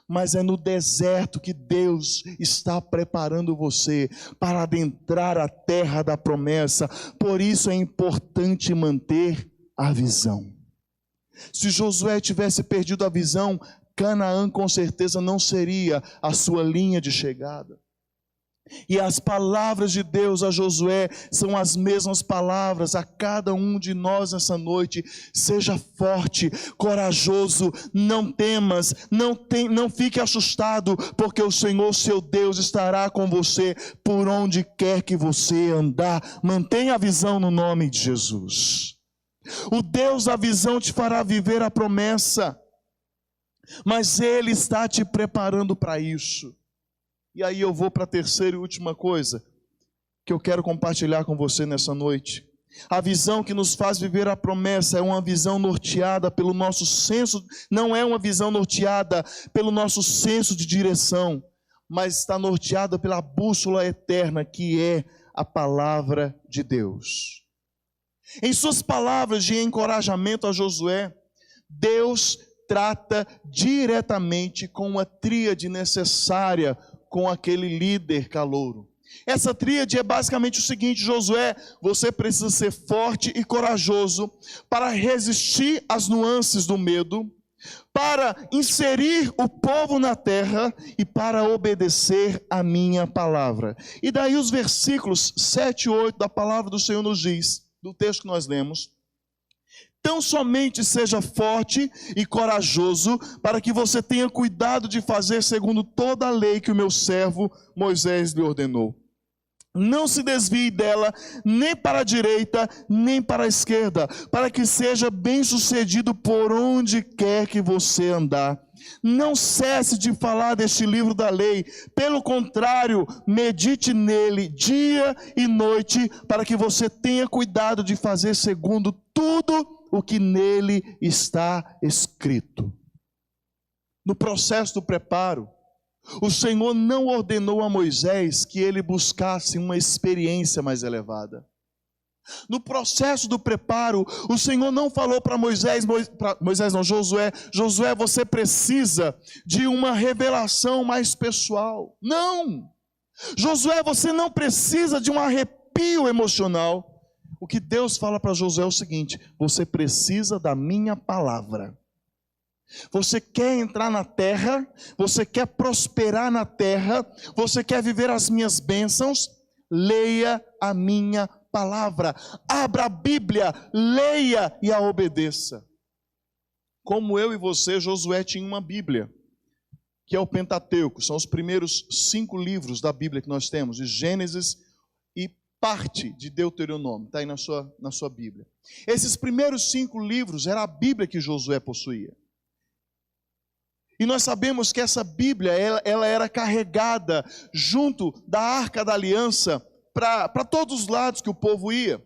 Mas é no deserto que Deus está preparando você para adentrar a terra da promessa. Por isso é importante manter a visão. Se Josué tivesse perdido a visão, Canaã com certeza não seria a sua linha de chegada. E as palavras de Deus a Josué são as mesmas palavras a cada um de nós nessa noite. Seja forte, corajoso, não temas, não fique assustado, porque o Senhor seu Deus estará com você por onde quer que você andar. Mantenha a visão no nome de Jesus. O Deus da visão te fará viver a promessa, mas Ele está te preparando para isso. E aí eu vou para a terceira e última coisa que eu quero compartilhar com você nessa noite. A visão que nos faz viver a promessa é uma visão norteada pelo nosso senso, não é uma visão norteada pelo nosso senso de direção, mas está norteada pela bússola eterna que é a palavra de Deus. Em suas palavras de encorajamento a Josué, Deus trata diretamente com uma tríade necessária com aquele líder calouro. Essa tríade é basicamente o seguinte: Josué, você precisa ser forte e corajoso para resistir às nuances do medo, para inserir o povo na terra e para obedecer a minha palavra. E daí os versículos 7 e 8 da palavra do Senhor nos diz, do texto que nós lemos: tão somente seja forte e corajoso, para que você tenha cuidado de fazer segundo toda a lei que o meu servo Moisés lhe ordenou. Não se desvie dela, nem para a direita, nem para a esquerda, para que seja bem-sucedido por onde quer que você andar. Não cesse de falar deste livro da lei, pelo contrário, medite nele dia e noite, para que você tenha cuidado de fazer segundo tudo o que nele está escrito. No processo do preparo, o Senhor não ordenou a Moisés que ele buscasse uma experiência mais elevada. No processo do preparo, o Senhor não falou para Josué, Josué, você precisa de uma revelação mais pessoal. Não! Josué, você não precisa de um arrepio emocional. O que Deus fala para Josué é o seguinte: você precisa da minha palavra. Você quer entrar na terra, você quer prosperar na terra, você quer viver as minhas bênçãos, leia a minha palavra, abra a Bíblia, leia e a obedeça. Como eu e você, Josué tinha uma Bíblia, que é o Pentateuco, são os primeiros 5 livros da Bíblia que nós temos, de Gênesis e parte de Deuteronômio, está aí na sua Bíblia. Esses primeiros 5 livros era a Bíblia que Josué possuía. E nós sabemos que essa Bíblia, ela era carregada junto da Arca da Aliança para todos os lados que o povo ia.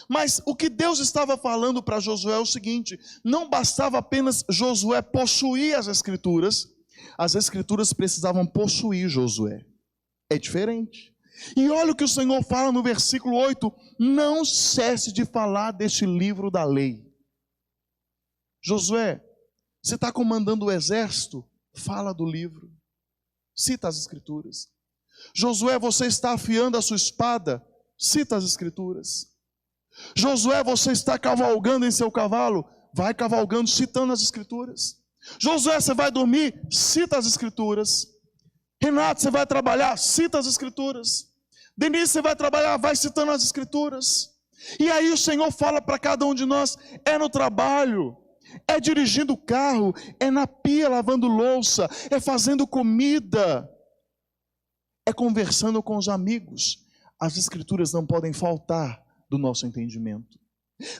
Mas o que Deus estava falando para Josué é o seguinte: não bastava apenas Josué possuir as Escrituras precisavam possuir Josué. É diferente. E olha o que o Senhor fala no versículo 8: não cesse de falar deste livro da lei. Josué, você está comandando o exército? Fala do livro. Cita as Escrituras. Josué, você está afiando a sua espada? Cita as Escrituras. Josué, você está cavalgando em seu cavalo? Vai cavalgando, citando as Escrituras. Josué, você vai dormir? Cita as Escrituras. Renato, você vai trabalhar? Cita as Escrituras. Denise, você vai trabalhar? Vai citando as Escrituras. E aí o Senhor fala para cada um de nós: é no trabalho, é dirigindo o carro, é na pia lavando louça, é fazendo comida, é conversando com os amigos. As Escrituras não podem faltar do nosso entendimento.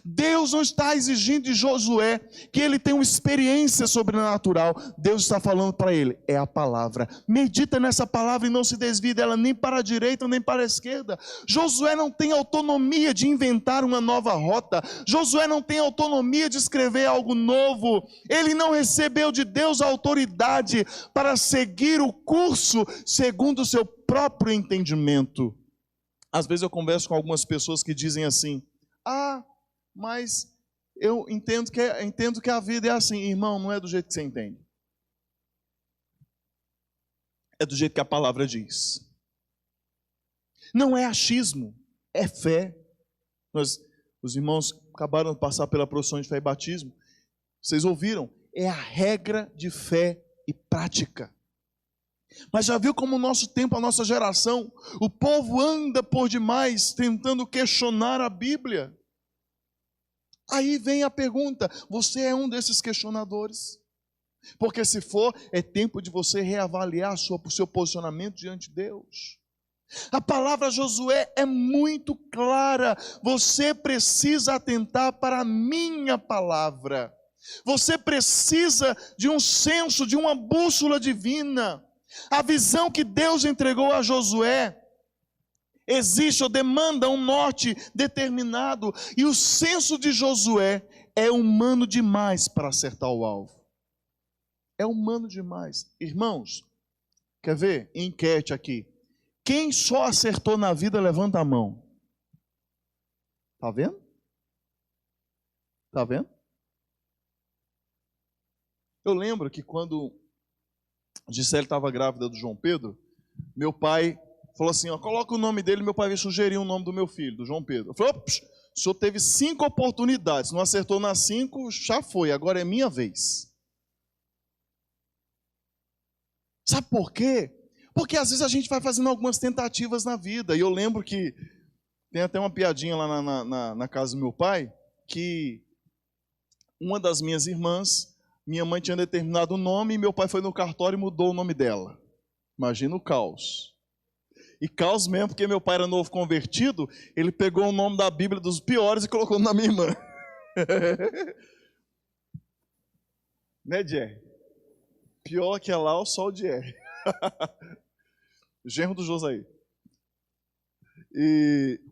Deus não está exigindo de Josué que ele tenha uma experiência sobrenatural. Deus está falando para ele: é a palavra. Medita nessa palavra e não se desvie dela nem para a direita nem para a esquerda. Josué não tem autonomia de inventar uma nova rota. Josué não tem autonomia de escrever algo novo. Ele não recebeu de Deus a autoridade para seguir o curso segundo o seu próprio entendimento. Às vezes eu converso com algumas pessoas que dizem assim: mas eu entendo que a vida é assim. Irmão, não é do jeito que você entende. É do jeito que a palavra diz. Não é achismo, é fé. Os irmãos acabaram de passar pela procissão de fé e batismo. Vocês ouviram? É a regra de fé e prática. Mas já viu como o nosso tempo, a nossa geração, o povo anda por demais tentando questionar a Bíblia? Aí vem a pergunta: você é um desses questionadores? Porque se for, é tempo de você reavaliar o seu posicionamento diante de Deus. A palavra Josué é muito clara: você precisa atentar para a minha palavra. Você precisa de um senso, de uma bússola divina. A visão que Deus entregou a Josué existe ou demanda um norte determinado, e o senso de Josué é humano demais para acertar o alvo. É humano demais. Irmãos, quer ver? Enquete aqui. Quem só acertou na vida, levanta a mão. Está vendo? Está vendo? Eu lembro que quando Gisele estava grávida do João Pedro, meu pai falou assim: coloca o nome dele. Meu pai veio sugerir o nome do meu filho, do João Pedro. Eu falei: o senhor teve 5 oportunidades, não acertou nas 5, já foi, agora é minha vez. Sabe por quê? Porque às vezes a gente vai fazendo algumas tentativas na vida. E eu lembro que tem até uma piadinha lá na casa do meu pai, que uma das minhas irmãs, minha mãe tinha determinado o nome, e meu pai foi no cartório e mudou o nome dela. Imagina o caos. E caos mesmo, porque meu pai era novo convertido, ele pegou o nome da Bíblia dos piores e colocou na minha irmã. Né, Jerry? Pior que é lá o sol de Jerry. Genro do Josaí.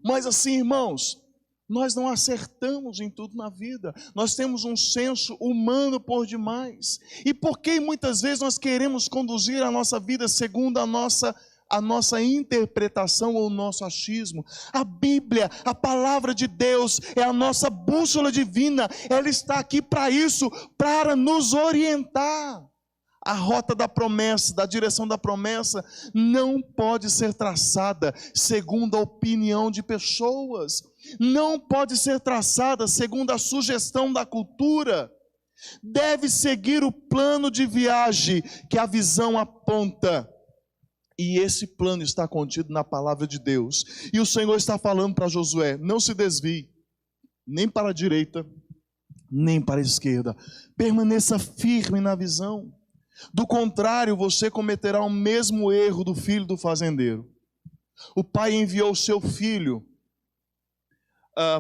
Mas assim, irmãos, nós não acertamos em tudo na vida. Nós temos um senso humano por demais. E por que muitas vezes nós queremos conduzir a nossa vida segundo a nossa interpretação ou o nosso achismo? A Bíblia, a palavra de Deus, é a nossa bússola divina. Ela está aqui para isso, para nos orientar. A rota da promessa, da direção da promessa, não pode ser traçada segundo a opinião de pessoas, não pode ser traçada segundo a sugestão da cultura. Deve seguir o plano de viagem que a visão aponta. E esse plano está contido na palavra de Deus. E o Senhor está falando para Josué: não se desvie, nem para a direita, nem para a esquerda. Permaneça firme na visão. Do contrário, você cometerá o mesmo erro do filho do fazendeiro. O pai enviou o seu filho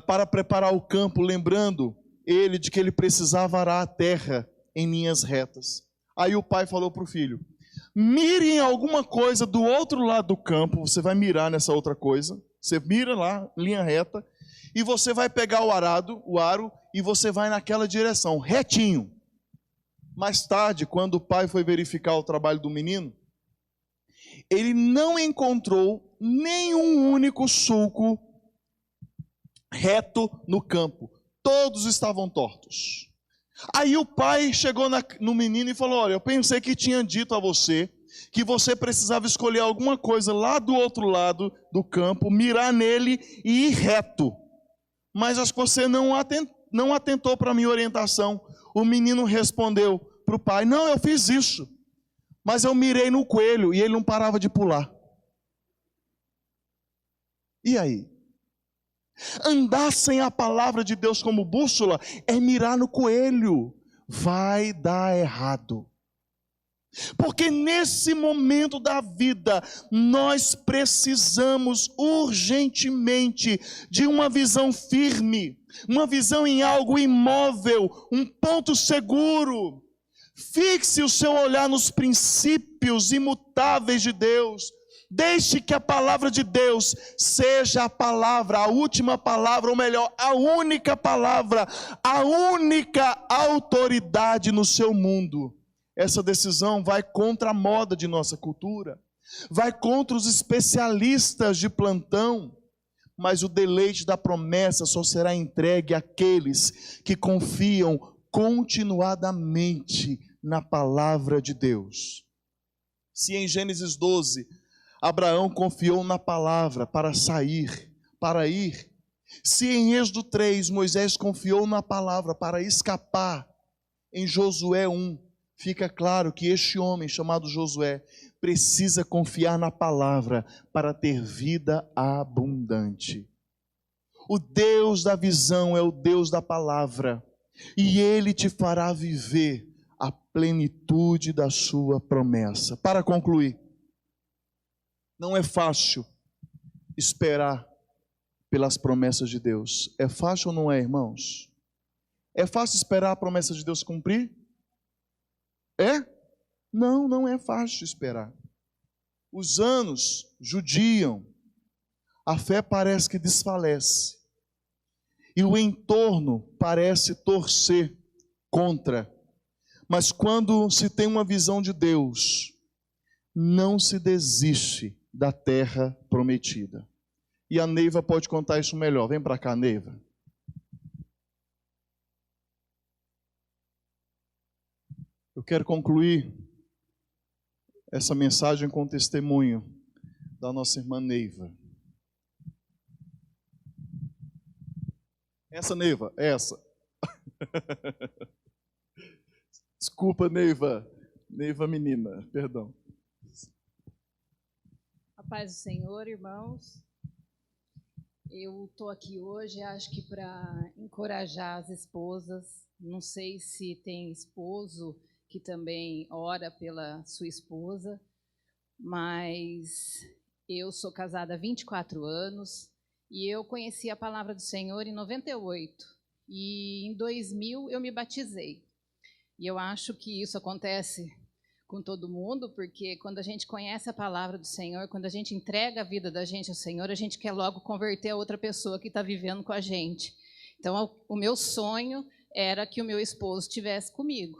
para preparar o campo, lembrando ele de que ele precisava arar a terra em linhas retas. Aí o pai falou para o filho: mire em alguma coisa do outro lado do campo. Você vai mirar nessa outra coisa. Você mira lá, linha reta, e você vai pegar o aro, e você vai naquela direção, retinho. Mais tarde, quando o pai foi verificar o trabalho do menino, ele não encontrou nenhum único sulco reto no campo. Todos estavam tortos. Aí o pai chegou no menino e falou: olha, eu pensei que tinha dito a você que você precisava escolher alguma coisa lá do outro lado do campo, mirar nele e ir reto. Mas acho que você não atentou para a minha orientação. O menino respondeu para o pai: não, eu fiz isso, mas eu mirei no coelho e ele não parava de pular. E aí? Andar sem a palavra de Deus como bússola é mirar no coelho. Vai dar errado. Porque nesse momento da vida, nós precisamos urgentemente de uma visão firme, uma visão em algo imóvel, um ponto seguro. Fixe o seu olhar nos princípios imutáveis de Deus. Deixe que a palavra de Deus seja a palavra, a última palavra, ou melhor, a única palavra, a única autoridade no seu mundo. Essa decisão vai contra a moda de nossa cultura, vai contra os especialistas de plantão, mas o deleite da promessa só será entregue àqueles que confiam continuadamente na palavra de Deus. Se em Gênesis 12, Abraão confiou na palavra para ir. Se em Êxodo 3, Moisés confiou na palavra para escapar, em Josué 1, fica claro que este homem chamado Josué precisa confiar na palavra para ter vida abundante. O Deus da visão é o Deus da palavra, e Ele te fará viver a plenitude da sua promessa. Para concluir, não é fácil esperar pelas promessas de Deus. É fácil ou não é, irmãos? É fácil esperar a promessa de Deus se cumprir? É? Não, não é fácil esperar. Os anos judiam, a fé parece que desfalece, e o entorno parece torcer contra. Mas quando se tem uma visão de Deus, não se desiste da terra prometida. E a Neiva pode contar isso melhor. Vem para cá, Neiva. Eu quero concluir essa mensagem com testemunho da nossa irmã Neiva. Essa, Neiva, essa. Desculpa, Neiva. Neiva menina, perdão. A paz do Senhor, irmãos. Eu estou aqui hoje, acho que para encorajar as esposas. Não sei se tem esposo que também ora pela sua esposa, mas Eu sou casada há 24 anos e eu conheci a palavra do Senhor em 98. E em 2000 eu me batizei. E eu acho que isso acontece com todo mundo, porque quando a gente conhece a palavra do Senhor, quando a gente entrega a vida da gente ao Senhor, a gente quer logo converter a outra pessoa que está vivendo com a gente. Então, o meu sonho era que o meu esposo estivesse comigo.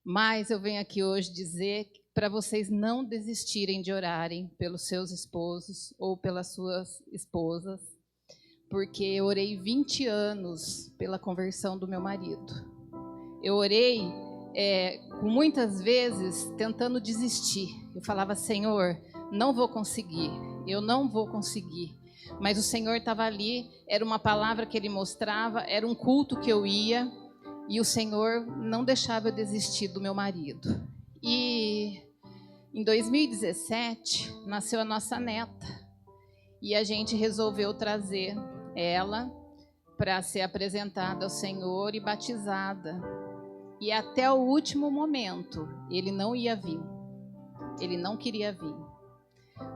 Mas eu venho aqui hoje dizer para vocês não desistirem de orarem pelos seus esposos ou pelas suas esposas, porque eu orei 20 anos pela conversão do meu marido. Eu orei muitas vezes tentando desistir. Eu falava, Senhor, não vou conseguir, eu não vou conseguir. Mas o Senhor estava ali, era uma palavra que Ele mostrava, era um culto que eu ia, e o Senhor não deixava eu desistir do meu marido. E em 2017, nasceu a nossa neta, e a gente resolveu trazer ela para ser apresentada ao Senhor e batizada. E até o último momento, ele não ia vir. Ele não queria vir.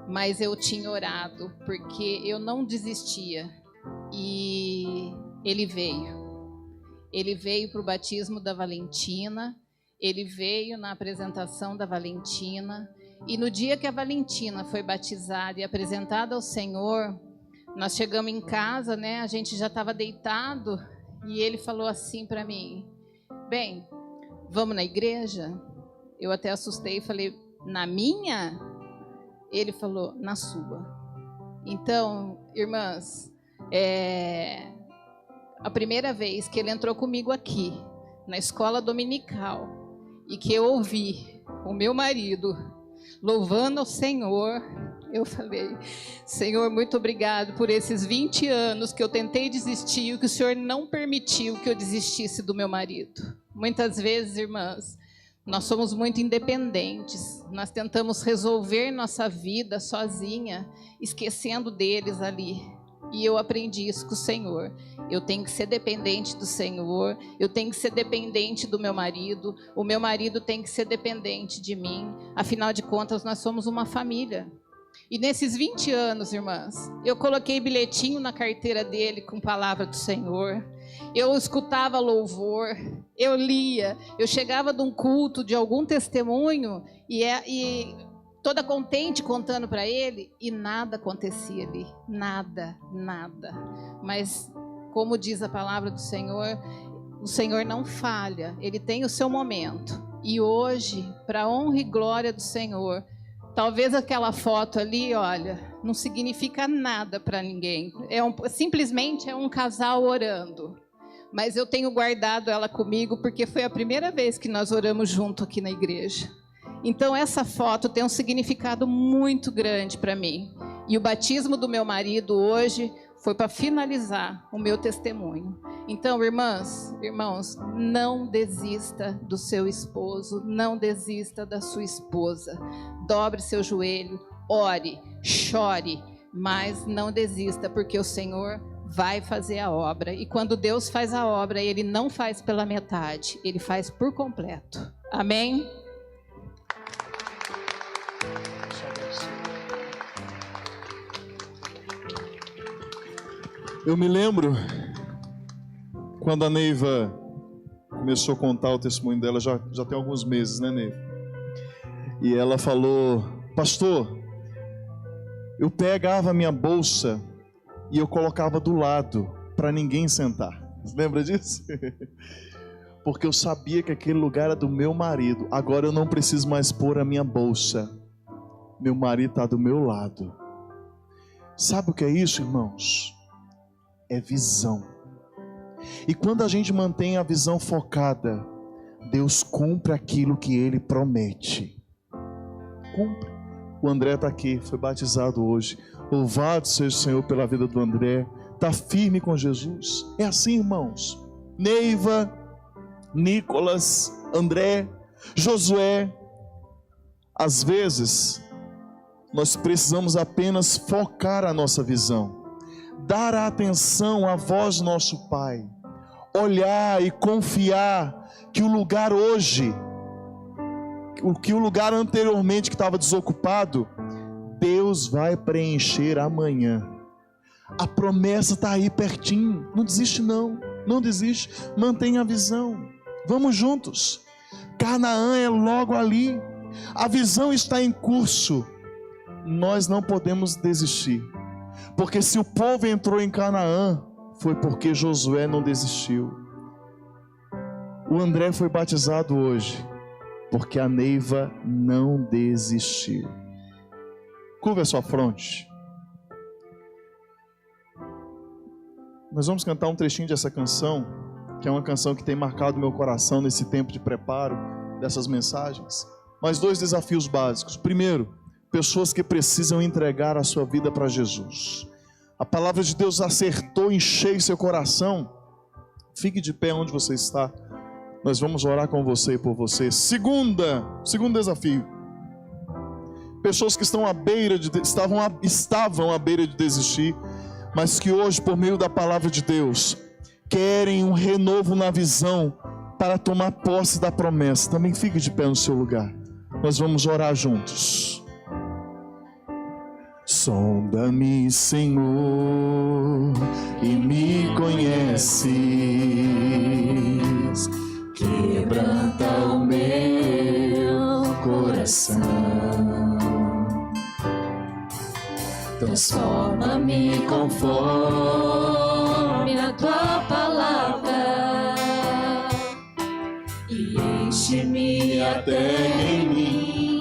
Mas eu tinha orado, porque eu não desistia. E ele veio. Ele veio para o batismo da Valentina. Ele veio na apresentação da Valentina. E no dia que a Valentina foi batizada e apresentada ao Senhor, nós chegamos em casa, né? A gente já estava deitado. E ele falou assim para mim, bem, vamos na igreja? Eu até assustei e falei, na minha? Ele falou, na sua. Então, irmãs, a primeira vez que ele entrou comigo aqui, na escola dominical, e que eu ouvi o meu marido louvando ao Senhor, eu falei, Senhor, muito obrigado por esses 20 anos que eu tentei desistir e que o Senhor não permitiu que eu desistisse do meu marido. Muitas vezes, irmãs, nós somos muito independentes, nós tentamos resolver nossa vida sozinha, esquecendo deles ali. E eu aprendi isso com o Senhor. Eu tenho que ser dependente do Senhor, eu tenho que ser dependente do meu marido, o meu marido tem que ser dependente de mim. Afinal de contas, nós somos uma família. E nesses 20 anos, irmãs, eu coloquei bilhetinho na carteira dele com palavra do Senhor. Eu escutava louvor, eu lia, eu chegava de um culto, de algum testemunho, e toda contente contando para ele, e nada acontecia ali, nada. Mas, como diz a palavra do Senhor, o Senhor não falha, Ele tem o seu momento. E hoje, para a honra e glória do Senhor, talvez aquela foto ali, olha, não significa nada para ninguém. Simplesmente é um casal orando. Mas eu tenho guardado ela comigo porque foi a primeira vez que nós oramos junto aqui na igreja. Então essa foto tem um significado muito grande para mim. E o batismo do meu marido hoje foi para finalizar o meu testemunho. Então, irmãs, irmãos, não desista do seu esposo, não desista da sua esposa. Dobre seu joelho, ore, chore, mas não desista, porque o Senhor vai fazer a obra. E quando Deus faz a obra, Ele não faz pela metade, Ele faz por completo. Amém? Eu me lembro quando a Neiva começou a contar o testemunho dela, já tem alguns meses, né, Neiva? E ela falou, pastor, eu pegava a minha bolsa e eu colocava do lado para ninguém sentar. Você lembra disso? Porque eu sabia que aquele lugar era do meu marido. Agora eu não preciso mais pôr a minha bolsa. Meu marido está do meu lado. Sabe o que é isso, irmãos? É visão. E quando a gente mantém a visão focada, Deus cumpre aquilo que Ele promete. Cumpre. O André está aqui, foi batizado hoje. Louvado seja o Senhor pela vida do André. Está firme com Jesus. É assim, irmãos. Neiva, Nicolas, André, Josué. Às vezes, nós precisamos apenas focar a nossa visão. Dar a atenção à voz do nosso Pai. Olhar e confiar que o lugar hoje, que o lugar anteriormente que estava desocupado, Deus vai preencher amanhã. A promessa está aí pertinho. Não desiste não, não desiste. Mantenha a visão. Vamos juntos. Canaã é logo ali. A visão está em curso. Nós não podemos desistir. Porque se o povo entrou em Canaã, foi porque Josué não desistiu. O André foi batizado hoje, porque a Neiva não desistiu. Curva a sua fronte. Nós vamos cantar um trechinho dessa canção, que é uma canção que tem marcado meu coração nesse tempo de preparo dessas mensagens. Mas 2 desafios básicos. Primeiro, pessoas que precisam entregar a sua vida para Jesus. A palavra de Deus acertou em cheio seu coração. Fique de pé onde você está. Nós vamos orar com você e por você. Segundo desafio. Pessoas que estavam à beira de desistir, mas que hoje, por meio da palavra de Deus, querem um renovo na visão para tomar posse da promessa. Também fique de pé no seu lugar. Nós vamos orar juntos. Sonda-me, Senhor, e me conheces. Quebranta o meu coração. Transforma-me conforme a tua palavra e enche-me até em mim.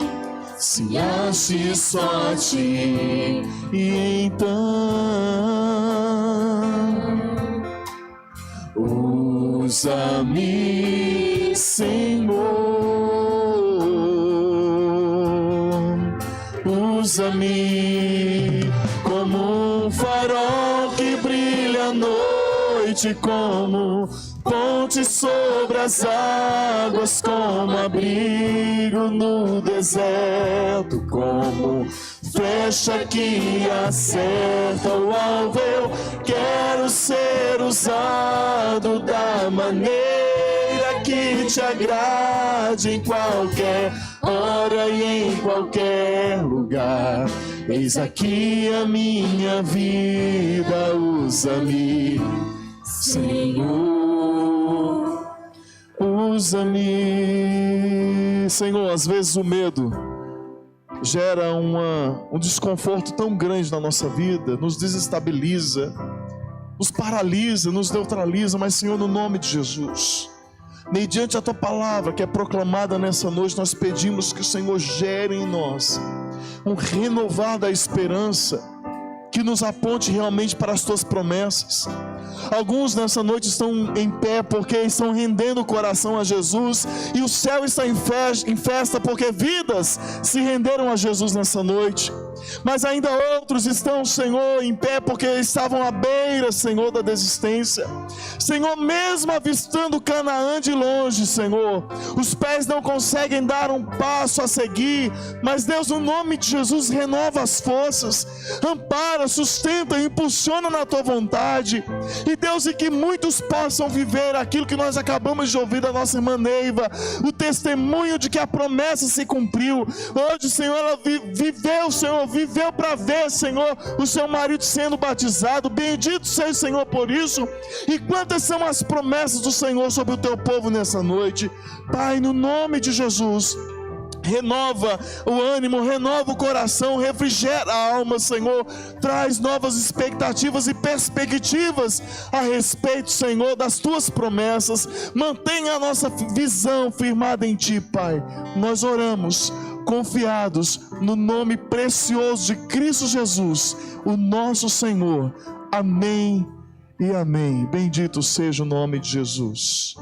Se ache só a ti, e então usa-me, Senhor, usa-me como um farol que brilha à noite, como ponte sobre as águas, como abrigo no deserto, como flecha que acerta o alvo. Eu quero ser usado da maneira que te agrade, em qualquer hora e em qualquer lugar. Eis aqui a minha vida, usa-me, Senhor, usa-me. Senhor, às vezes o medo gera um desconforto tão grande na nossa vida, nos desestabiliza, nos paralisa, nos neutraliza, mas Senhor, no nome de Jesus, mediante a Tua palavra que é proclamada nessa noite, nós pedimos que o Senhor gere em nós um renovar da esperança, que nos aponte realmente para as Tuas promessas. Alguns nessa noite estão em pé porque estão rendendo o coração a Jesus, e o céu está em festa porque vidas se renderam a Jesus nessa noite. Mas ainda outros estão, Senhor, em pé porque estavam à beira, Senhor, da desistência. Senhor, mesmo avistando Canaã de longe, Senhor, os pés não conseguem dar um passo a seguir, mas Deus, no nome de Jesus, renova as forças, ampara, sustenta, impulsiona na Tua vontade. E Deus, e que muitos possam viver aquilo que nós acabamos de ouvir da nossa irmã Neiva, o testemunho de que a promessa se cumpriu. Hoje, Senhor, ela viveu para ver, Senhor, o seu marido sendo batizado. Bendito seja o Senhor por isso. E quantas são as promessas do Senhor sobre o Teu povo nessa noite? Pai, no nome de Jesus, renova o ânimo, renova o coração, refrigera a alma, Senhor. Traz novas expectativas e perspectivas a respeito, Senhor, das Tuas promessas. Mantenha a nossa visão firmada em Ti, Pai. Nós oramos confiados no nome precioso de Cristo Jesus, o nosso Senhor. Amém e amém. Bendito seja o nome de Jesus.